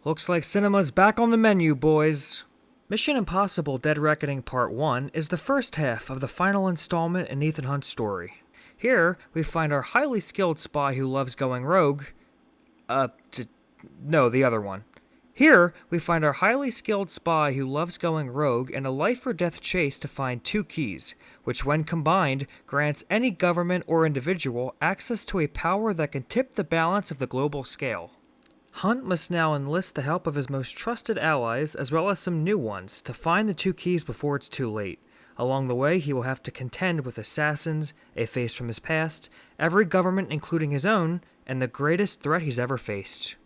Looks like cinema's back on the menu, boys. Mission Impossible Dead Reckoning Part 1 is the first half of the final installment in Ethan Hunt's story. Here, we find our highly skilled spy who loves going rogue. No, the other one. Here, we find our highly skilled spy who loves going rogue in a life or death chase to find two keys, which when combined grants any government or individual access to a power that can tip the balance of the global scale. Hunt must now enlist the help of his most trusted allies as well as some new ones to find the two keys before it's too late. Along the way, he will have to contend with assassins, a face from his past, every government including his own, and the greatest threat he's ever faced.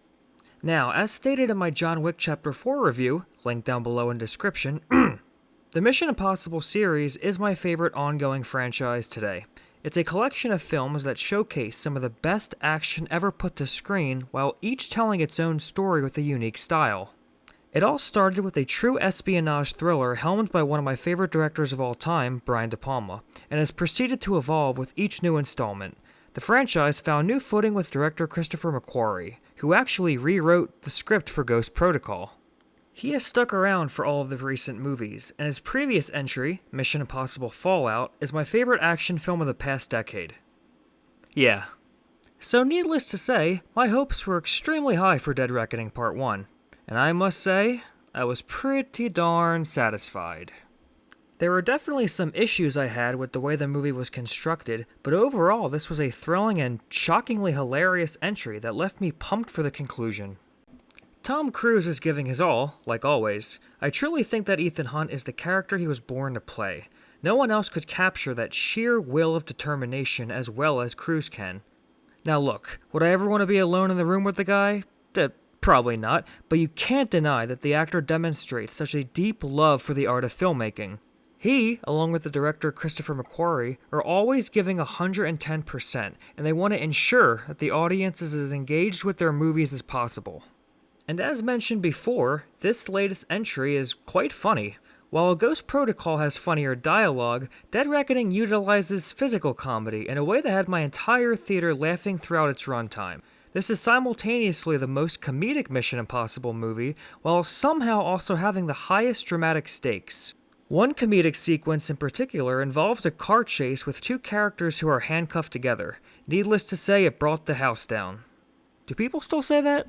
Now, as stated in my John Wick Chapter 4 review, linked down below in description, the Mission Impossible series is my favorite ongoing franchise today. It's a collection of films that showcase some of the best action ever put to screen while each telling its own story with a unique style. It all started with a true espionage thriller helmed by one of my favorite directors of all time, Brian De Palma, and has proceeded to evolve with each new installment. The franchise found new footing with director Christopher McQuarrie, who actually rewrote the script for Ghost Protocol. He has stuck around for all of the recent movies, and his previous entry, Mission Impossible Fallout, is my favorite action film of the past decade. Yeah. So needless to say, my hopes were extremely high for Dead Reckoning Part 1, and I must say, I was pretty darn satisfied. There were definitely some issues I had with the way the movie was constructed, but overall this was a thrilling and shockingly hilarious entry that left me pumped for the conclusion. Tom Cruise is giving his all, like always. I truly think that Ethan Hunt is the character he was born to play. No one else could capture that sheer will of determination as well as Cruise can. Now look, would I ever want to be alone in the room with the guy? Probably not, but you can't deny that the actor demonstrates such a deep love for the art of filmmaking. He, along with the director Christopher McQuarrie, are always giving 110%, and they want to ensure that the audience is as engaged with their movies as possible. And as mentioned before, this latest entry is quite funny. While Ghost Protocol has funnier dialogue, Dead Reckoning utilizes physical comedy in a way that had my entire theater laughing throughout its runtime. This is simultaneously the most comedic Mission Impossible movie, while somehow also having the highest dramatic stakes. One comedic sequence in particular involves a car chase with two characters who are handcuffed together. Needless to say, it brought the house down. Do people still say that?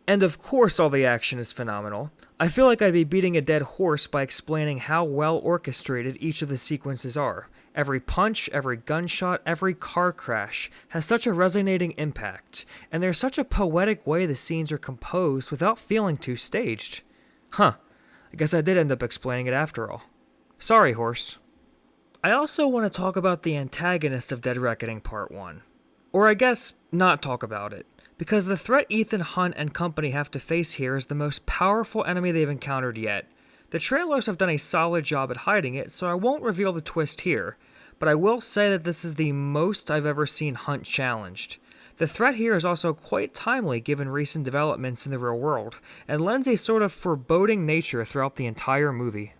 And of course all the action is phenomenal. I feel like I'd be beating a dead horse by explaining how well orchestrated each of the sequences are. Every punch, every gunshot, every car crash has such a resonating impact, and there's such a poetic way the scenes are composed without feeling too staged. I guess I did end up explaining it after all. Sorry, horse. I also want to talk about the antagonist of Dead Reckoning Part 1. Or I guess, not talk about it. Because the threat Ethan Hunt and company have to face here is the most powerful enemy they've encountered yet. The trailers have done a solid job at hiding it, so I won't reveal the twist here. But I will say that this is the most I've ever seen Hunt challenged. The threat here is also quite timely given recent developments in the real world, and lends a sort of foreboding nature throughout the entire movie.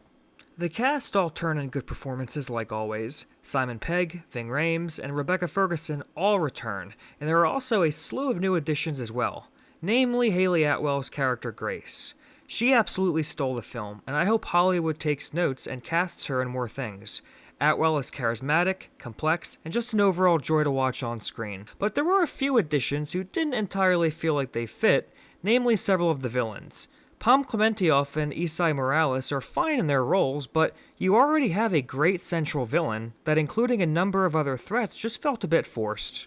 The cast all turn in good performances like always. Simon Pegg, Ving Rhames, and Rebecca Ferguson all return, and there are also a slew of new additions as well, namely Haley Atwell's character Grace. She absolutely stole the film, and I hope Hollywood takes notes and casts her in more things. Atwell is charismatic, complex, and just an overall joy to watch on screen, but there were a few additions who didn't entirely feel like they fit, namely several of the villains. Pom Klementieff and Isai Morales are fine in their roles, but you already have a great central villain that, including a number of other threats, just felt a bit forced.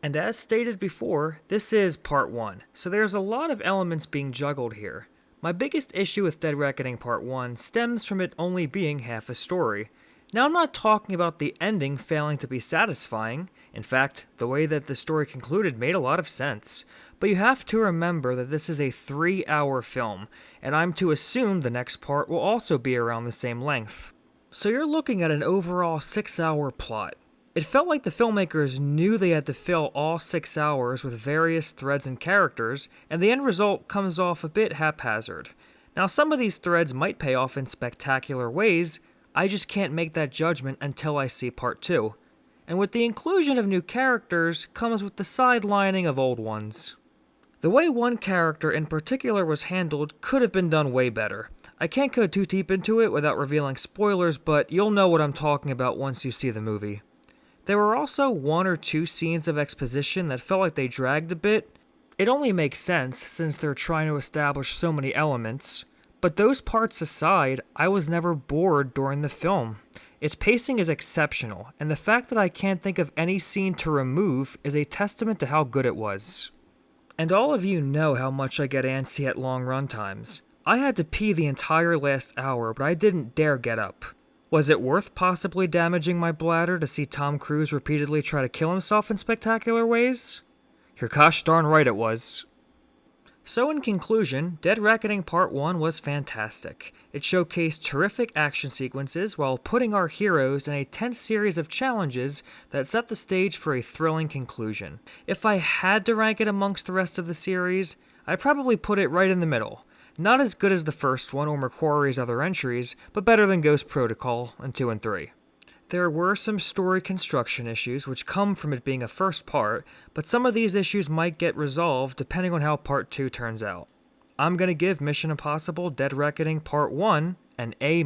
And as stated before, this is Part 1, so there's a lot of elements being juggled here. My biggest issue with Dead Reckoning Part 1 stems from it only being half a story. Now, I'm not talking about the ending failing to be satisfying. In fact, the way that the story concluded made a lot of sense. But you have to remember that this is a 3-hour film, and I'm to assume the next part will also be around the same length. So you're looking at an overall 6-hour plot. It felt like the filmmakers knew they had to fill all 6 hours with various threads and characters, and the end result comes off a bit haphazard. Now, some of these threads might pay off in spectacular ways. I just can't make that judgment until I see Part 2. And with the inclusion of new characters comes with the sidelining of old ones. The way one character in particular was handled could have been done way better. I can't go too deep into it without revealing spoilers, but you'll know what I'm talking about once you see the movie. There were also one or two scenes of exposition that felt like they dragged a bit. It only makes sense since they're trying to establish so many elements. But those parts aside, I was never bored during the film. Its pacing is exceptional, and the fact that I can't think of any scene to remove is a testament to how good it was. And all of you know how much I get antsy at long run times. I had to pee the entire last hour, but I didn't dare get up. Was it worth possibly damaging my bladder to see Tom Cruise repeatedly try to kill himself in spectacular ways? You're gosh darn right it was. So in conclusion, Dead Reckoning Part 1 was fantastic. It showcased terrific action sequences while putting our heroes in a tense series of challenges that set the stage for a thrilling conclusion. If I had to rank it amongst the rest of the series, I'd probably put it right in the middle. Not as good as the first one or McQuarrie's other entries, but better than Ghost Protocol and 2 and 3. There were some story construction issues which come from it being a first part, but some of these issues might get resolved depending on how Part 2 turns out. I'm gonna give Mission Impossible Dead Reckoning Part 1 an A-.